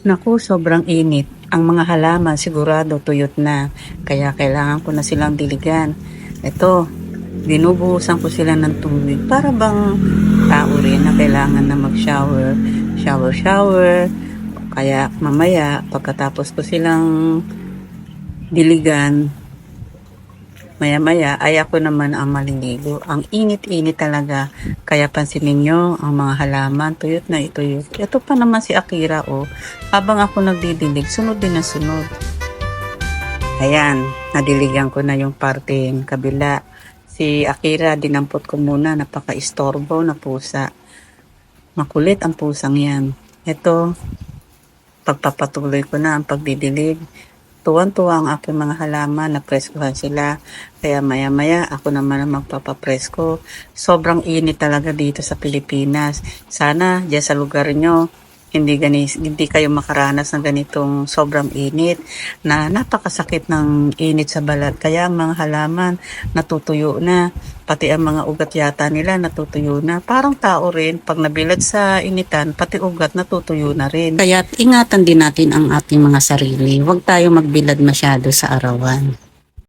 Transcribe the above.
Naku, sobrang init. Ang mga halaman sigurado tuyot na. Kaya kailangan ko na silang diligan. Ito, binubuhusan ko sila ng tubig. Para bang tao rin na kailangan na mag-shower. Shower. Kaya mamaya, pagkatapos ko silang diligan, maya-maya ay ako naman ang maliligo. Ang init-init talaga. Kaya pansinin nyo, ang mga halaman, tuyot na ituyot. Ito pa naman si Akira, oh. Habang ako nagdidilig, sunod din na sunod. Ayan, nadiligan ko na yung parteng kabila. Si Akira, dinampot ko muna, napaka-istorbo na pusa. Makulit ang pusang yan. Ito, pagpapatuloy ko na ang pagdidilig. Tuwan-tuwa ang aking mga halaman, napreskuhan sila. Kaya maya-maya ako naman ang magpapapresko. Sobrang init talaga dito sa Pilipinas. Sana dyan sa lugar nyo, hindi kayo makaranas ng ganitong sobrang init na napakasakit ng init sa balat. Kaya ang mga halaman natutuyo na. Pati ang mga ugat yata nila natutuyo na. Parang tao rin, pag nabilad sa initan, pati ugat natutuyo na rin. Kaya ingatan din natin ang ating mga sarili. Huwag tayo magbilad masyado sa arawan.